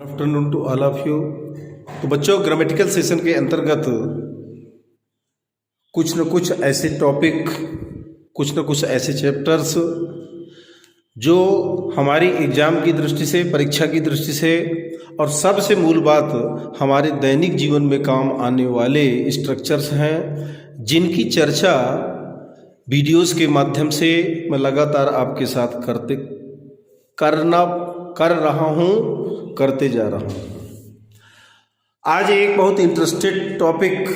Afternoon to all of you. तो बच्चों, grammatical session के अंतर्गत कुछ न कुछ ऐसे टॉपिक, कुछ न कुछ ऐसे चैप्टर्स जो हमारी एग्ज़ाम की दृष्टि से, परीक्षा की दृष्टि से और सबसे मूल बात हमारे दैनिक जीवन में काम आने वाले स्ट्रक्चर्स हैं, जिनकी चर्चा वीडियोस के माध्यम से मैं लगातार आपके साथ करते जा रहा हूँ। आज एक बहुत इंटरेस्टेड टॉपिक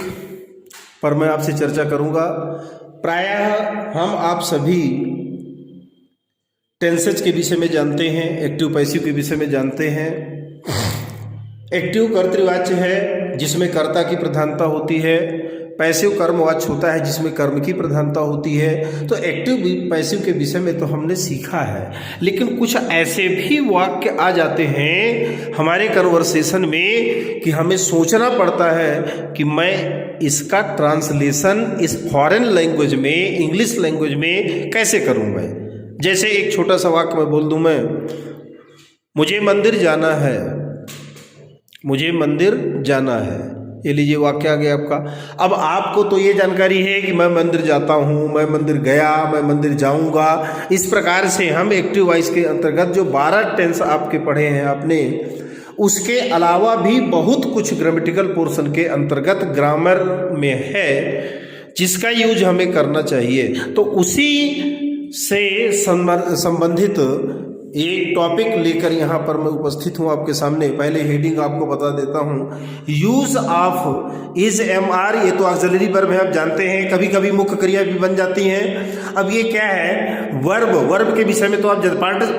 पर मैं आपसे चर्चा करूँगा। प्रायः हम आप सभी टेंसेज के विषय में जानते हैं, एक्टिव पैसिव के विषय में जानते हैं। एक्टिव कर्तृवाच्य है जिसमें कर्ता की प्रधानता होती है, पैसिव कर्मवाच्य होता है जिसमें कर्म की प्रधानता होती है। तो एक्टिव पैसिव के विषय में तो हमने सीखा है, लेकिन कुछ ऐसे भी वाक्य आ जाते हैं हमारे कन्वर्सेशन में कि हमें सोचना पड़ता है कि मैं इसका ट्रांसलेशन इस फॉरेन लैंग्वेज में, इंग्लिश लैंग्वेज में कैसे करूं। मैं जैसे एक छोटा सा वाक्य मैं बोल दूं, मैं मुझे मंदिर जाना है, मुझे मंदिर जाना है, ये लीजिए वाक्य आ गया आपका। अब आपको तो ये जानकारी है कि मैं मंदिर जाता हूँ, मैं मंदिर गया, मैं मंदिर जाऊँगा। इस प्रकार से हम एक्टिव वॉइस के अंतर्गत जो 12 टेंस आपके पढ़े हैं आपने, उसके अलावा भी बहुत कुछ ग्रामेटिकल पोर्शन के अंतर्गत ग्रामर में है जिसका यूज हमें करना चाहिए। तो उसी से संबंधित एक टॉपिक लेकर यहाँ पर मैं उपस्थित हूँ आपके सामने। पहले हेडिंग आपको बता देता हूँ, use of is am are. ये तो ऑक्सिलरी वर्ब है, आप जानते हैं, कभी कभी मुख्य क्रिया भी बन जाती हैं। अब ये क्या है, वर्ब। वर्ब के विषय में तो आप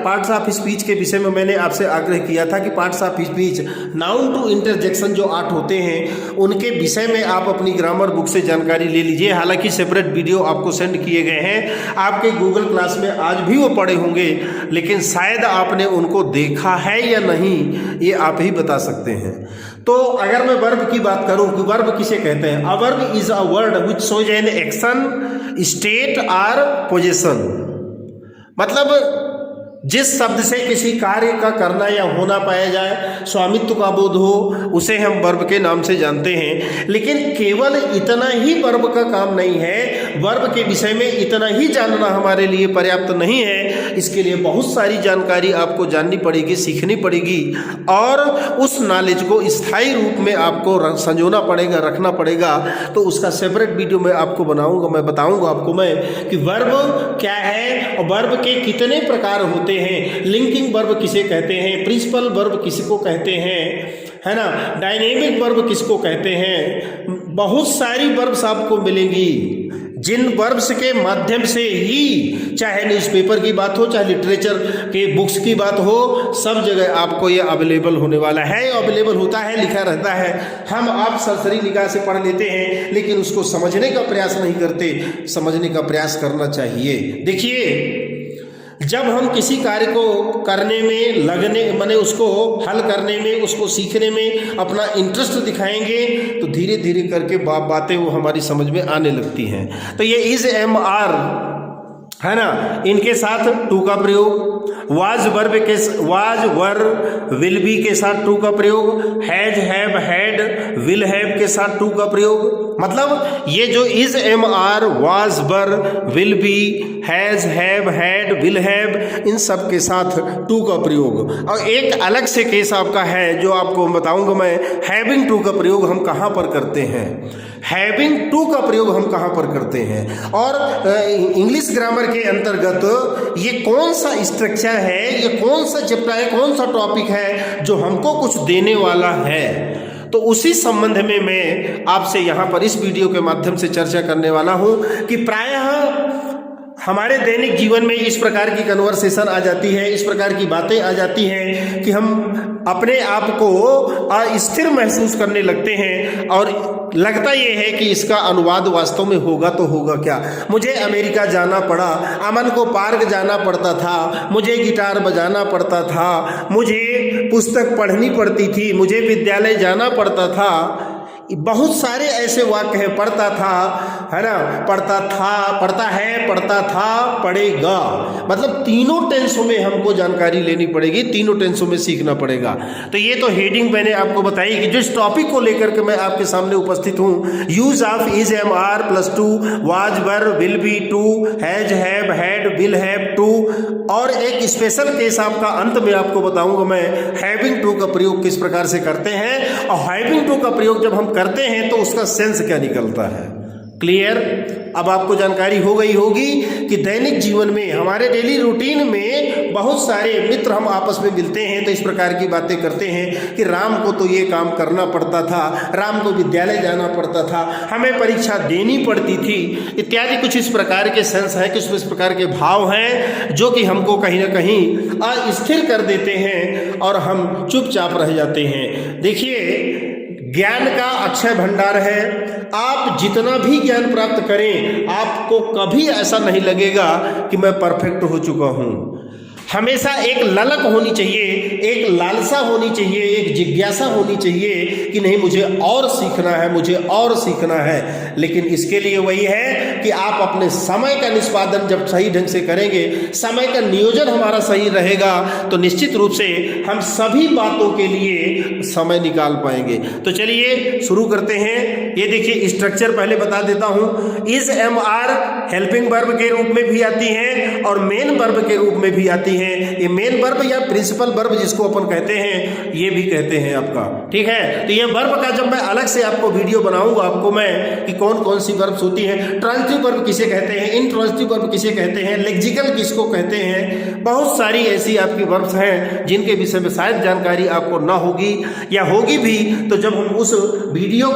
पार्ट्स ऑफ स्पीच के विषय में मैंने आपसे आग्रह किया था कि parts of speech, noun to interjection जो 8 होते हैं, उनके विषय में आप अपनी ग्रामर बुक से जानकारी ले लीजिए। हालांकि सेपरेट वीडियो आपको सेंड किए गए हैं, आपके गूगल क्लास में आज भी वो पढ़े होंगे, लेकिन शायद आपने उनको देखा है या नहीं, ये आप ही बता सकते हैं। तो अगर मैं वर्ब की बात करूं कि वर्ब किसे कहते हैं, a verb is a word which shows an action, state और पोजीशन। मतलब जिस शब्द से किसी कार्य का करना या होना पाया जाए, स्वामित्व का बोध हो, उसे हम वर्ब के नाम से जानते हैं। लेकिन केवल इतना ही वर्ब का काम नहीं है, वर्ब के विषय में इतना ही जानना हमारे लिए पर्याप्त नहीं है। इसके लिए बहुत सारी जानकारी आपको जाननी पड़ेगी, सीखनी पड़ेगी, और उस नॉलेज को स्थायी रूप में आपको संजोना पड़ेगा, रखना पड़ेगा। तो उसका सेपरेट वीडियो मैं आपको बनाऊंगा, मैं बताऊंगा आपको मैं कि वर्ब क्या है और वर्ब के कितने प्रकार होते हैं, लिंकिंग वर्ब किसे कहते हैं, प्रिंसिपल वर्ब किसको कहते हैं, है ना, डायनेमिक वर्ब किसको कहते हैं। बहुत सारी वर्ब्स आपको मिलेंगी जिन वर्ब्स के माध्यम से ही, चाहे न्यूज़पेपर की बात हो, चाहे लिटरेचर के बुक्स की बात हो, सब जगह आपको ये अवेलेबल होने वाला है। अवेलेबल होता है, लिखा रहता है, हम आप सरसरी निगाह से पढ़ लेते हैं, लेकिन उसको समझने का प्रयास नहीं करते। समझने का प्रयास करना चाहिए। देखिए, जब हम किसी कार्य को करने में लगने, माने उसको हल करने में, उसको सीखने में अपना इंटरेस्ट दिखाएंगे, तो धीरे धीरे करके बातें वो हमारी समझ में आने लगती हैं। तो ये इज एम आर है ना, इनके साथ टू का प्रयोग, वाज वर्ब के, वाज वर विल बी के साथ टू का प्रयोग, has have had will have के साथ टू का प्रयोग। मतलब ये जो is am are, was were will be, has have had will have, इन सब के साथ टू का प्रयोग। और एक अलग से केस आपका है जो आपको बताऊंगा मैं, हैविंग टू का प्रयोग हम कहाँ पर करते हैं, हैविंग टू का प्रयोग हम कहाँ पर करते हैं। और इंग्लिश ग्रामर के अंतर्गत ये कौन सा स्ट्रक्चर है, ये कौन सा चैप्टर है, कौन सा टॉपिक है जो हमको कुछ देने वाला है। तो उसी संबंध में मैं आपसे यहाँ पर इस वीडियो के माध्यम से चर्चा करने वाला हूँ कि प्रायः हमारे दैनिक जीवन में इस प्रकार की कन्वर्सेशन आ जाती है, इस प्रकार की बातें आ जाती हैं कि हम अपने आप को अस्थिर महसूस करने लगते हैं, और लगता ये है कि इसका अनुवाद वास्तव में होगा तो होगा क्या। मुझे अमेरिका जाना पड़ा, अमन को पार्क जाना पड़ता था, मुझे गिटार बजाना पड़ता था, मुझे पुस्तक पढ़नी पड़ती थी, मुझे विद्यालय जाना पड़ता था। बहुत सारे ऐसे वाक्य हैं, पढ़ता था, है ना, पढ़ता था, पढ़ता है, पढ़ता था, पढ़ेगा, मतलब तीनों टेंसों में हमको जानकारी लेनी पड़ेगी, तीनों टेंसों में सीखना पड़ेगा। तो ये तो हेडिंग मैंने आपको बताई कि जिस टॉपिक को लेकर के मैं आपके सामने उपस्थित हूँ, use of is am are +2 was were will be to has have had will have to, और एक स्पेशल केस आपका अंत में आपको बताऊंगा मैं हैविंग टू का प्रयोग किस प्रकार से करते हैं, और हैविंग टू का प्रयोग जब हम करते हैं तो उसका सेंस क्या निकलता है। क्लियर? अब आपको जानकारी हो गई होगी कि दैनिक जीवन में, हमारे डेली रूटीन में बहुत सारे मित्र हम आपस में मिलते हैं तो इस प्रकार की बातें करते हैं कि राम को तो ये काम करना पड़ता था, राम को विद्यालय जाना पड़ता था, हमें परीक्षा देनी पड़ती थी, इत्यादि कुछ इस प्रकार के सेंस हैं, कुछ इस प्रकार के भाव हैं जो कि हमको कहीं ना कहीं अस्थिर कर देते हैं और हम चुपचाप रह जाते हैं। देखिए, ज्ञान का अक्षय भंडार है, आप जितना भी ज्ञान प्राप्त करें आपको कभी ऐसा नहीं लगेगा कि मैं परफेक्ट हो चुका हूँ। हमेशा एक ललक होनी चाहिए, एक लालसा होनी चाहिए, एक जिज्ञासा होनी चाहिए कि नहीं मुझे और सीखना है, मुझे और सीखना है। लेकिन इसके लिए वही है कि आप अपने समय का निष्पादन जब सही ढंग से करेंगे, समय का नियोजन हमारा सही रहेगा तो निश्चित रूप से हम सभी बातों के लिए समय निकाल पाएंगे। तो चलिए शुरू करते हैं। ये देखिए स्ट्रक्चर पहले बता देता हूँ। Is am are helping verb के रूप में भी आती है और मेन वर्ब के रूप में भी आती है। ये मेन वर्ब या प्रिंसिपल वर्ब जिसको अपन कहते हैं, ये भी कहते हैं आपका, ठीक है। तो ये वर्ब का जब मैं अलग से आपको वीडियो बनाऊंगा आपको मैं कि कौन कौन सी वर्ब्स होती हैं, ट्रांजिटिव वर्ब किसे कहते हैं, इंट्रांजिटिव वर्ब किसे कहते हैं, लेक्सिकल किसको कहते हैं, बहुत सारी ऐसी आपकी वर्ब्स हैं जिनके विषय में शायद जानकारी आपको ना होगी या होगी भी। तो जब हम उस वीडियो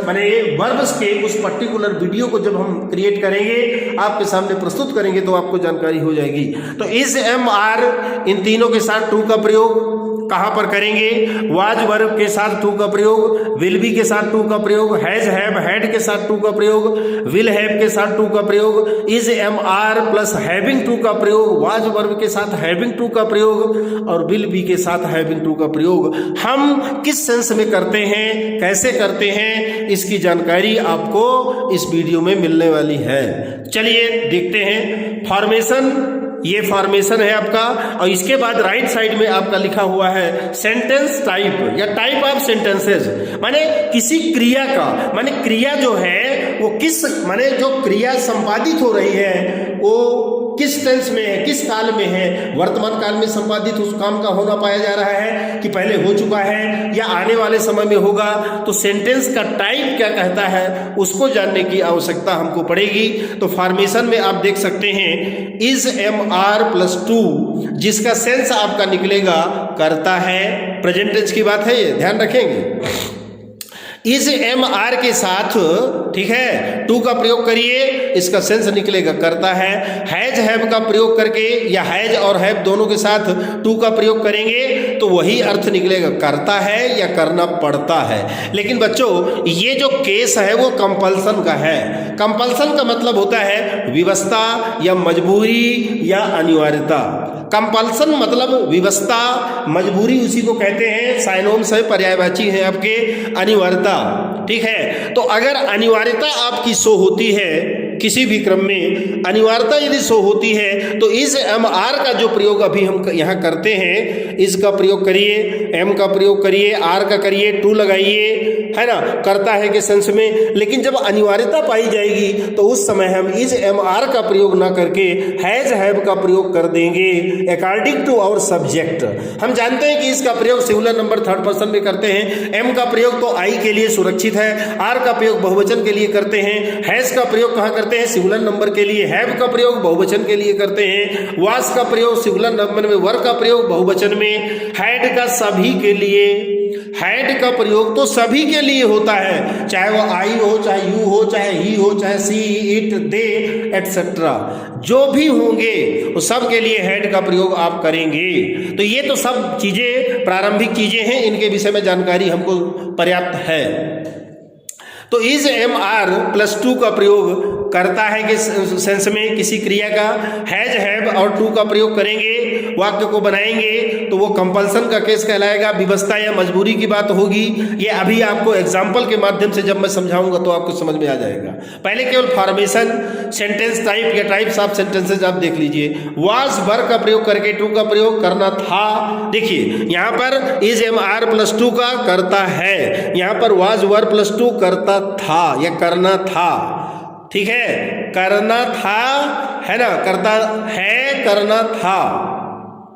माने वर्ब्स के उस पर्टिकुलर वीडियो को जब हम क्रिएट करेंगे, आपके सामने प्रस्तुत करेंगे तो आपको जानकारी हो जाएगी। तो इज एम आर इन तीनों के साथ टू का प्रयोग कहां पर करेंगे? वाज वर्ब के साथ टू का प्रयोग, विल बी के साथ टू का प्रयोग, हैज हैव हैड के साथ टू का प्रयोग, विल हैव के साथ टू का प्रयोग, is am are plus having to का प्रयोग, वाज वर्ब के साथ हैविंग टू का प्रयोग और विल बी के साथ हैविंग टू का प्रयोग। हम किस सेंस में करते हैं, कैसे करते हैं, इसकी जानकारी आपको इस वीडियो में मिलने वाली है। चलिए देखते हैं। फॉर्मेशन, ये फॉर्मेशन है आपका, और इसके बाद राइट साइड में आपका लिखा हुआ है सेंटेंस टाइप या टाइप ऑफ सेंटेंसेस, माने किसी क्रिया का, माने क्रिया जो है वो किस, माने जो क्रिया संपादित हो रही है वो किस टेंस में है, किस काल में है, वर्तमान काल में संपादित उस काम का होना पाया जा रहा है कि पहले हो चुका है या आने वाले समय में होगा। तो सेंटेंस का टाइप क्या कहता है उसको जानने की आवश्यकता हमको पड़ेगी। तो फॉर्मेशन में आप देख सकते हैं इज एम आर +2, जिसका सेंस आपका निकलेगा करता है। प्रेजेंट टेंस की बात है, ये ध्यान रखेंगे। इज एम आर के साथ, ठीक है, टू का प्रयोग करिए, इसका सेंस निकलेगा करता है। हैज हैव का प्रयोग करके या हैज और हैव दोनों के साथ टू का प्रयोग करेंगे तो वही अर्थ निकलेगा करता है या करना पड़ता है। लेकिन बच्चों ये जो केस है वो कंपल्सन का है। कंपल्सन का मतलब होता है विवशता या मजबूरी या अनिवार्यता। कंपल्सन मतलब विवशता, मजबूरी उसी को कहते हैं, साइनोम्स है, पर्यायवाची है आपके, अनिवार्यता, ठीक है। तो अगर अनिवार्यता आपकी शो होती है किसी भी क्रम में, अनिवार्यता यदि शो होती है तो इस एम आर का जो प्रयोग अभी हम यहाँ करते हैं, इस का प्रयोग करिए, एम का प्रयोग करिए, आर का करिए, टू लगाइए, है ना, करता है के सेंस में। लेकिन जब अनिवार्यता पाई जाएगी तो उस समय हम इज एम आर का प्रयोग ना करके हैज हैव का प्रयोग कर देंगे अकॉर्डिंग टू आवर सब्जेक्ट। हम जानते हैं कि इसका प्रयोग सिंगुलर नंबर थर्ड पर्सन में करते हैं, एम का प्रयोग तो आई के लिए सुरक्षित है, आर का प्रयोग बहुवचन के लिए करते हैं, हैज का प्रयोग कहाँ करते हैं, सिंगुलर नंबर के लिए, हैव का प्रयोग बहुवचन के लिए करते हैं, वाज का प्रयोग सिंगुलर नंबर में, वर का प्रयोग बहुवचन में, हैड का सभी के लिए, हैड का प्रयोग तो सभी के लिए होता है, चाहे वो आई हो, चाहे यू हो, चाहे ही हो, चाहे सी, इट, दे एटसेट्रा, जो भी होंगे वो सब के लिए हैड का प्रयोग आप करेंगे। तो ये तो सब चीजें प्रारंभिक चीजें हैं, इनके विषय में जानकारी हमको पर्याप्त है। तो इज एम आर +2 का प्रयोग करता है कि सेंस में किसी क्रिया का हैज हैव और टू का प्रयोग करेंगे, वाक्य को बनाएंगे, तो वो कंपल्सन का केस कहलाएगा, विवशता या मजबूरी की बात होगी। ये अभी आपको एग्जाम्पल के माध्यम से जब मैं समझाऊंगा तो आपको समझ में आ जाएगा। पहले केवल फॉर्मेशन, सेंटेंस टाइप या टाइप्स ऑफ सेंटेंसेज आप देख लीजिए। वाज वर्ब का प्रयोग करके टू का प्रयोग करना था। देखिए यहाँ पर is am are plus to का करता है, यहाँ पर वाज वर्ब प्लस टू करता था या करना था, ठीक है, करना था है ना, करता है, करना था,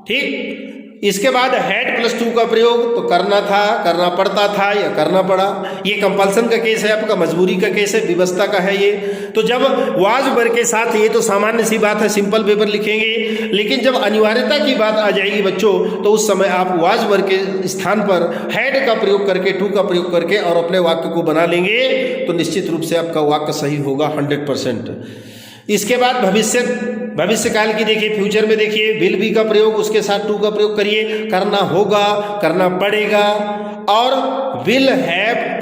ठीक। इसके बाद हैड प्लस टू का प्रयोग तो करना था, करना पड़ता था या करना पड़ा। ये कंपल्सन का केस है, आपका मजबूरी का केस है, विवशता का है ये। तो जब वाज वर्ब के साथ, ये तो सामान्य सी बात है, सिंपल पेपर लिखेंगे, लेकिन जब अनिवार्यता की बात आ जाएगी बच्चों, तो उस समय आप वाज वर्ब के स्थान पर हैड का प्रयोग करके, टू का प्रयोग करके और अपने वाक्य को बना लेंगे तो निश्चित रूप से आपका वाक्य सही होगा 100%। इसके बाद भविष्य काल की देखिए, फ्यूचर में देखिए, विल बी का प्रयोग, उसके साथ टू का प्रयोग करिए, करना होगा, करना पड़ेगा, और विल हैव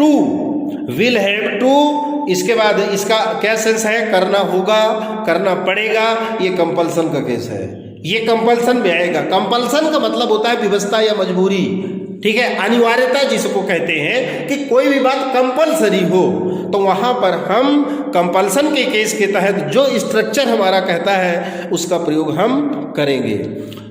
टू। इसके बाद इसका क्या सेंस है, करना होगा, करना पड़ेगा, ये कंपल्सन का केस है, ये कंपल्सन में आएगा। कंपल्सन का मतलब होता है विवशता या मजबूरी, ठीक है, अनिवार्यता जिसको कहते हैं कि कोई भी बात कंपल्सरी हो, तो वहां पर हम कंपल्सन के केस के तहत जो स्ट्रक्चर हमारा कहता है उसका प्रयोग हम करेंगे।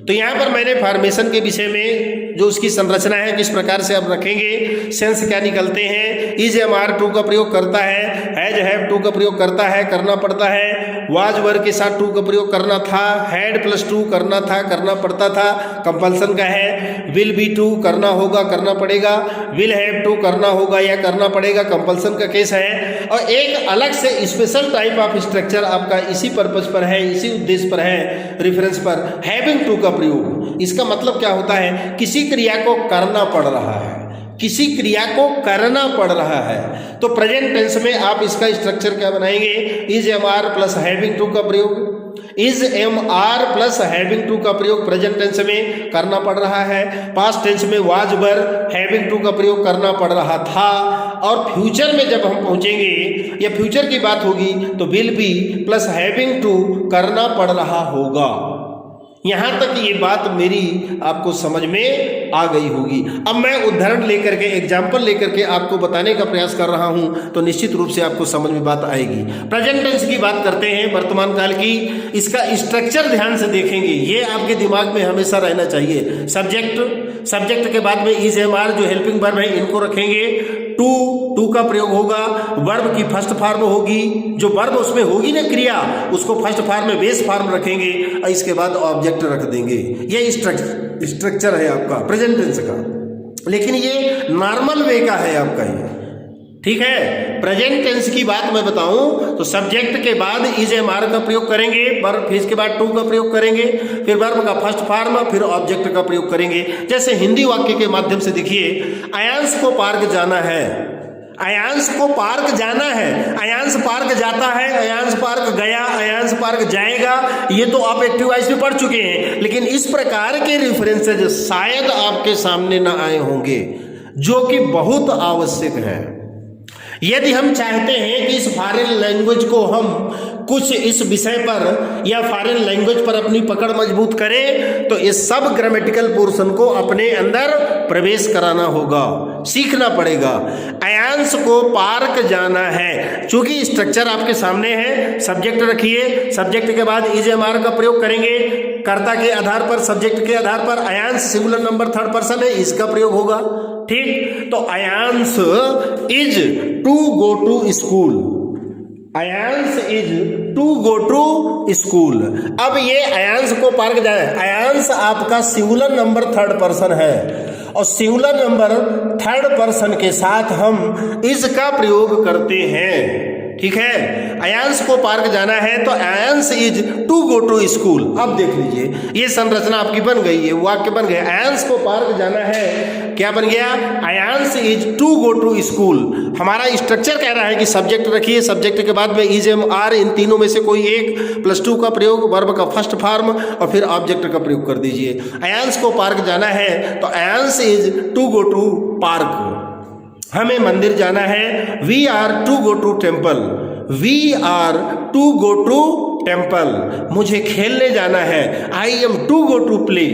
तो यहाँ पर मैंने फॉर्मेशन के विषय में जो उसकी संरचना है, किस प्रकार से आप रखेंगे, सेंस क्या निकलते हैं, इज एम आर टू का प्रयोग करता है, हैज हैव टू का प्रयोग करता है, करना पड़ता है, वाज वर्ब के साथ टू का प्रयोग करना था, हैड प्लस टू करना था, करना पड़ता था, कंपल्सन का है, विल बी टू करना होगा, करना पड़ेगा, विल हैव टू करना होगा या करना पड़ेगा, कंपल्सन का केस है। और एक अलग से स्पेशल टाइप ऑफ स्ट्रक्चर आपका इसी पर्पज पर है, इसी उद्देश्य पर है, रेफरेंस पर, हैविंग टू का प्रयोग। इसका मतलब क्या होता है, किसी क्रिया को करना पड़ रहा है, किसी क्रिया को करना पड़ रहा है, तो प्रेजेंट टेंस में आप इसका स्ट्रक्चर क्या बनाएंगे, is am are plus having to का प्रयोग, is am are plus having to का प्रयोग प्रेजेंट टेंस में करना पड़ रहा है। पास्ट टेंस में वाज वर्ब हैविंग टू का प्रयोग करना पड़ रहा था, और फ्यूचर में जब हम पहुंचेंगे या फ्यूचर की बात होगी तो will be plus having to करना पड़ रहा होगा। यहाँ तक ये बात मेरी आपको समझ में आ गई होगी। अब मैं उदाहरण लेकर के, एग्जाम्पल लेकर के आपको बताने का प्रयास कर रहा हूँ, तो निश्चित रूप से आपको समझ में बात आएगी। प्रेजेंट टेंस की बात करते हैं, वर्तमान काल की, इसका स्ट्रक्चर ध्यान से देखेंगे, ये आपके दिमाग में हमेशा रहना चाहिए। सब्जेक्ट के बाद में इज एम आर जो हेल्पिंग वर्ब है इनको रखेंगे, टू का प्रयोग होगा, वर्ब की फर्स्ट फॉर्म होगी, जो वर्ब उसमें होगी ना क्रिया, उसको फर्स्ट फॉर्म में बेस फॉर्म रखेंगे, और इसके बाद ऑब्जेक्ट रख देंगे। ये स्ट्रक्चर है आपका प्रेजेंट टेंस का, लेकिन ये नॉर्मल वे का है आपका ये, ठीक है। प्रेजेंट टेंस की बात मैं बताऊं तो सब्जेक्ट के बाद इज एम आर का प्रयोग करेंगे, वर्ब, फिर इसके बाद टू का प्रयोग करेंगे, फिर वर्ब का फर्स्ट फॉर्म, फिर ऑब्जेक्ट का प्रयोग करेंगे। जैसे हिंदी वाक्य के माध्यम से देखिए, अयांश को पार्क जाना है, अयांश को पार्क जाना है, अयांश पार्क जाता है, अयांश पार्क गया, अयांश पार्क जाएगा, ये तो आप एक्टिव वॉइस में पढ़ चुके हैं, लेकिन इस प्रकार के रेफरेंसेज शायद आपके सामने ना आए होंगे, जो कि बहुत आवश्यक है। यदि हम चाहते हैं कि इस फॉरेन लैंग्वेज को हम कुछ इस विषय पर या फॉरेन लैंग्वेज पर अपनी पकड़ मजबूत करें, तो इस सब ग्रामेटिकल पोर्शन को अपने अंदर प्रवेश कराना होगा, सीखना पड़ेगा। अयांश को पार्क जाना है, चूंकि स्ट्रक्चर आपके सामने है, सब्जेक्ट रखिए, सब्जेक्ट के बाद इज एम आर का प्रयोग करेंगे, कर्ता के आधार पर, सब्जेक्ट के आधार पर, Ayansh singular number third person है, इसका प्रयोग होगा, ठीक। तो Ayansh is to go to school, Ayansh is to go to school. अब ये अयांश को पार्क जाए, अयांश आपका सिंगुलर नंबर थर्ड पर्सन है, और सिंगुलर नंबर थर्ड पर्सन के साथ हम इज का प्रयोग करते हैं, ठीक है। अयांश को पार्क जाना है तो Ayansh is to go to school. अब देख लीजिए, ये संरचना आपकी बन गई है, वाक्य बन गया, अयांश को पार्क जाना है, क्या बन गया, Ayansh is to go to school. हमारा स्ट्रक्चर कह रहा है कि सब्जेक्ट रखिए, सब्जेक्ट के बाद में इज एम आर, इन तीनों में से कोई एक, प्लस टू का प्रयोग, वर्ब का फर्स्ट फॉर्म, और फिर ऑब्जेक्ट का प्रयोग कर दीजिए। अयांश को पार्क जाना है तो Ayansh is to go to park, हमें मंदिर जाना है, we are to go to temple, we are to go to temple, मुझे खेलने जाना है। I am to go to play,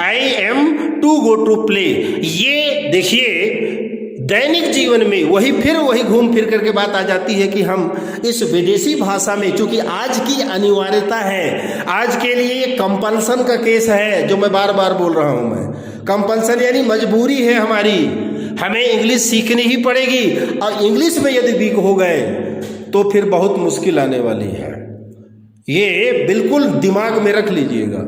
I am to go to play. ये देखिए दैनिक जीवन में वही घूम फिर करके बात आ जाती है कि हम इस विदेशी भाषा में, चूंकि आज की अनिवार्यता है, आज के लिए कंपल्सन का केस है, जो मैं बार बार बोल रहा हूं। मैं कंपल्सन यानी मजबूरी है हमारी, हमें इंग्लिश सीखनी ही पड़ेगी। और इंग्लिश में यदि वीक हो गए तो फिर बहुत मुश्किल आने वाली है, ये बिल्कुल दिमाग में रख लीजिएगा।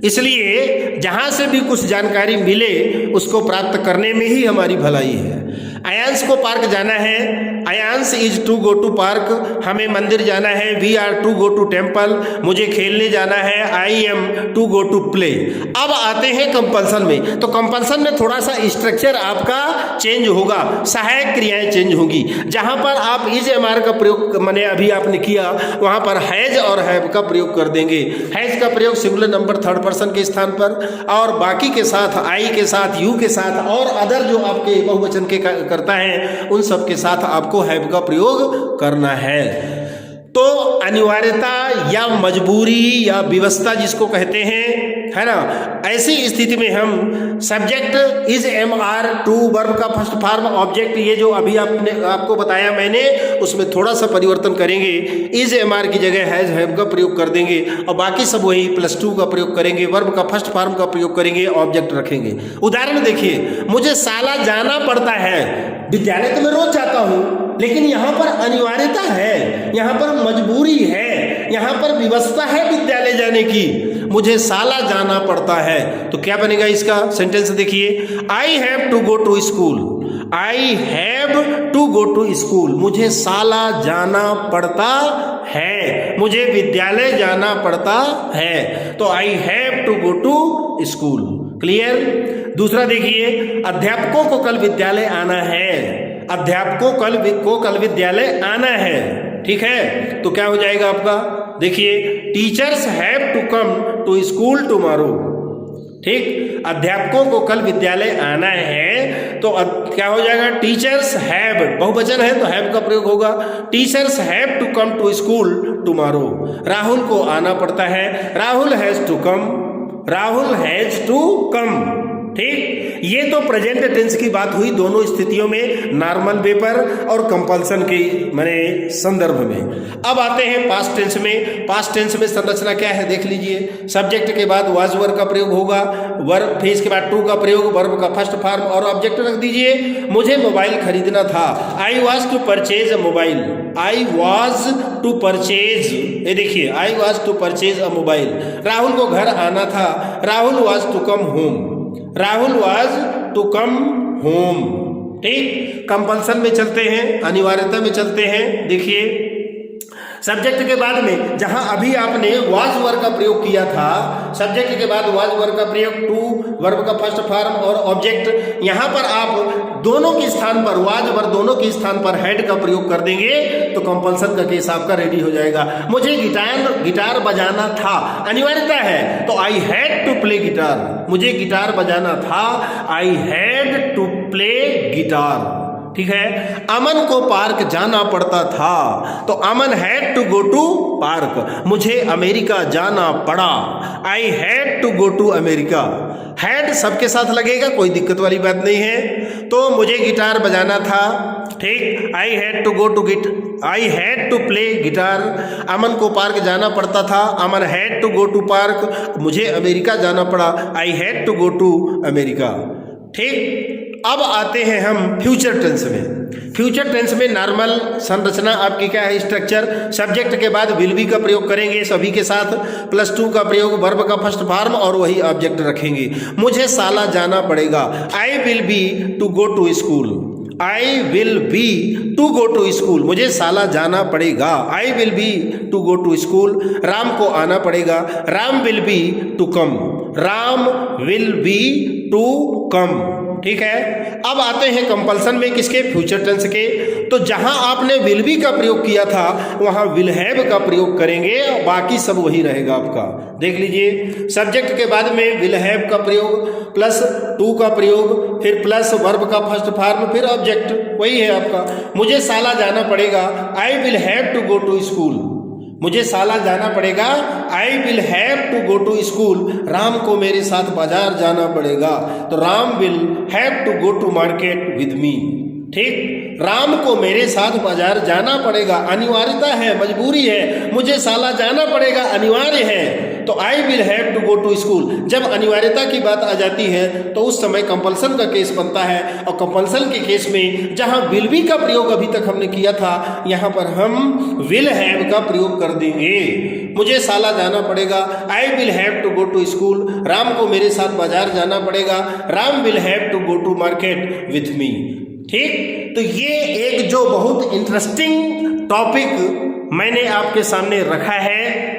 इसलिए जहाँ से भी कुछ जानकारी मिले उसको प्राप्त करने में ही हमारी भलाई है। अयांश को पार्क जाना है, Ayansh is to go to park, हमें मंदिर जाना है। We are to go to temple, मुझे खेलने जाना है। I am to go to play. अब आते हैं कंपल्सन में। तो कंपल्सन में थोड़ा सा स्ट्रक्चर आपका चेंज होगा, सहायक क्रियाएं चेंज होंगी। जहाँ पर आप इज एम आर का प्रयोग मैंने अभी आपने किया, वहाँ पर हैज और हैव का प्रयोग कर देंगे। हैज का प्रयोग सिंगुलर नंबर थर्ड पर्सन के स्थान पर, और बाकी के साथ आई के साथ, यू के साथ और अदर जो आपके बहुवचन के करता है उन सब के साथ आपको हैव का प्रयोग करना है। तो अनिवार्यता या मजबूरी या व्यवस्था जिसको कहते हैं, है ना, ऐसी स्थिति में हम subject is am are to verb का फर्स्ट फॉर्म ऑब्जेक्ट, ये जो अभी आपको बताया मैंने, उसमें थोड़ा सा परिवर्तन करेंगे। इज एम आर की जगह हैज हैव का प्रयोग कर देंगे और बाकी सब वही +2 का प्रयोग करेंगे। वर्ब का फर्स्ट फॉर्म का प्रयोग करेंगे, ऑब्जेक्ट रखेंगे। उदाहरण देखिए, मुझे साला जाना पड़ता है, विद्यालय तो मैं रोज जाता हूँ, लेकिन यहाँ पर अनिवार्यता है, यहाँ पर मजबूरी है, यहाँ पर व्यवस्था है विद्यालय जाने की, मुझे साला जाना पड़ता है। तो क्या बनेगा इसका सेंटेंस देखिए, I have to go to school, I have to go to school, मुझे साला जाना पड़ता है, मुझे विद्यालय जाना पड़ता है। तो I have to go to school. Clear. दूसरा देखिए, अध्यापकों को कल विद्यालय आना है, अध्यापकों को कल विद्यालय आना है। ठीक है, तो क्या हो जाएगा आपका, देखिए, teachers have to come to school tomorrow. ठीक, अध्यापकों को कल विद्यालय आना है, तो क्या हो जाएगा, टीचर्स हैव, बहुवचन है तो हैव का प्रयोग होगा। Teachers have to come to school tomorrow. Rahul को आना पड़ता है, Rahul has to come, Rahul has to come. ठीक, ये तो प्रेजेंट टेंस की बात हुई दोनों स्थितियों में, नॉर्मल पेपर और कंपल्सन के माने संदर्भ में। अब आते हैं पास्ट टेंस में। पास्ट टेंस में संरचना क्या है देख लीजिए। सब्जेक्ट के बाद वाज वर्ब का प्रयोग होगा, वर्ब, फिर इसके बाद टू का प्रयोग, वर्ब का फर्स्ट फॉर्म और ऑब्जेक्ट रख दीजिए। मुझे मोबाइल खरीदना था, I was to purchase a mobile, I was to purchase, ये देखिए, I was to purchase a mobile. Rahul को घर आना था, Rahul was to come home, Rahul was to come home. ठीक, कंपल्सन में चलते हैं, अनिवार्यता में चलते हैं। देखिए, सब्जेक्ट के बाद में जहां अभी आपने वाज वर्ब का प्रयोग किया था, सब्जेक्ट के बाद वाज वर्ब का प्रयोग, टू वर्ब का फर्स्ट फॉर्म और ऑब्जेक्ट, यहां पर आप दोनों के स्थान पर, वाज वर्ब दोनों के स्थान पर हैड का प्रयोग कर देंगे तो कंपल्सन का केस आपका रेडी हो जाएगा। मुझे गिटार बजाना था, अनिवार्यता है तो I had to play guitar, मुझे गिटार बजाना था, I had to play guitar. ठीक है, अमन को पार्क जाना पड़ता था, तो Aman had to go to park, मुझे अमेरिका जाना पड़ा, I had to go to America. Had सबके साथ लगेगा, कोई दिक्कत वाली बात नहीं है। तो मुझे गिटार बजाना था, ठीक, I had to go to I had to play guitar. Aman को पार्क जाना पड़ता था, Aman had to go to park, मुझे अमेरिका जाना पड़ा, I had to go to America. ठीक, अब आते हैं हम फ्यूचर टेंस में। फ्यूचर टेंस में नॉर्मल संरचना आपकी क्या है, स्ट्रक्चर, सब्जेक्ट के बाद विल बी का प्रयोग करेंगे सभी के साथ, +2 का प्रयोग, वर्ब का फर्स्ट फॉर्म और वही ऑब्जेक्ट रखेंगे। मुझे साला जाना पड़ेगा, I will be to go to school, I will be to go to school, मुझे साला जाना पड़ेगा, I will be to go to school. Ram को आना पड़ेगा, Ram will be to come, Ram will be to come. ठीक है। अब आते हैं कंपल्सन में, किसके? फ्यूचर टेंस के। तो जहां आपने विल बी का प्रयोग किया था वहां विल हैव का प्रयोग करेंगे, बाकी सब वही रहेगा आपका। देख लीजिए, सब्जेक्ट के बाद में विल हैव का प्रयोग प्लस टू का प्रयोग, फिर प्लस वर्ब का फर्स्ट फॉर्म, फिर ऑब्जेक्ट, वही है आपका। मुझे साला जाना पड़ेगा, I will have to go to school. मुझे साला जाना पड़ेगा, I will have to go to school. Ram को मेरे साथ बाजार जाना पड़ेगा, तो Ram will have to go to market with me. ठीक, राम को मेरे साथ बाजार जाना पड़ेगा, अनिवार्यता है, मजबूरी है, मुझे साला जाना पड़ेगा, अनिवार्य है, तो I will have to go to school. जब अनिवार्यता की बात आ जाती है तो उस समय कंपल्सन का केस बनता है, और कंपल्सन के केस में जहां विल बी का प्रयोग अभी तक हमने किया था, यहां पर हम विल हैव का प्रयोग कर देंगे। मुझे साला जाना पड़ेगा, I will have to go to school. Ram को मेरे साथ बाजार जाना पड़ेगा, Ram will have to go to market with me. ठीक, तो ये एक जो बहुत इंटरेस्टिंग टॉपिक मैंने आपके सामने रखा है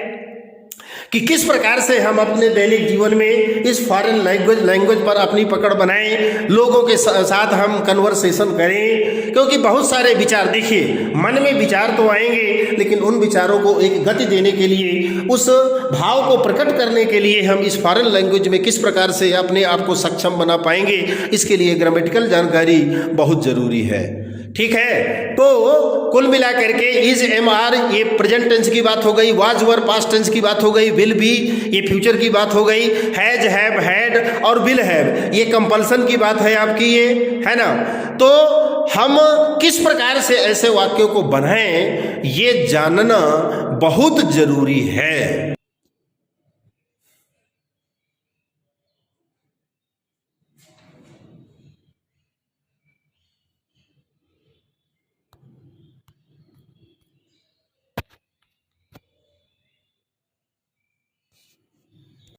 कि किस प्रकार से हम अपने दैनिक जीवन में इस फॉरेन लैंग्वेज पर अपनी पकड़ बनाएं, लोगों के साथ हम कन्वर्सेशन करें। क्योंकि बहुत सारे विचार, देखिए, मन में विचार तो आएंगे, लेकिन उन विचारों को एक गति देने के लिए, उस भाव को प्रकट करने के लिए हम इस फॉरेन लैंग्वेज में किस प्रकार से अपने आप को सक्षम बना पाएंगे, इसके लिए ग्रामेटिकल जानकारी बहुत ज़रूरी है। ठीक है, तो कुल मिला करके इज, एम, आर, ये प्रेजेंट टेंस की बात हो गई, वाज, वर पास्ट टेंस की बात हो गई, विल बी ये फ्यूचर की बात हो गई, हैज, हैव, हैड और विल हैव ये कंपल्सन की बात है आपकी, ये है ना। तो हम किस प्रकार से ऐसे वाक्यों को बनाएं, ये जानना बहुत जरूरी है।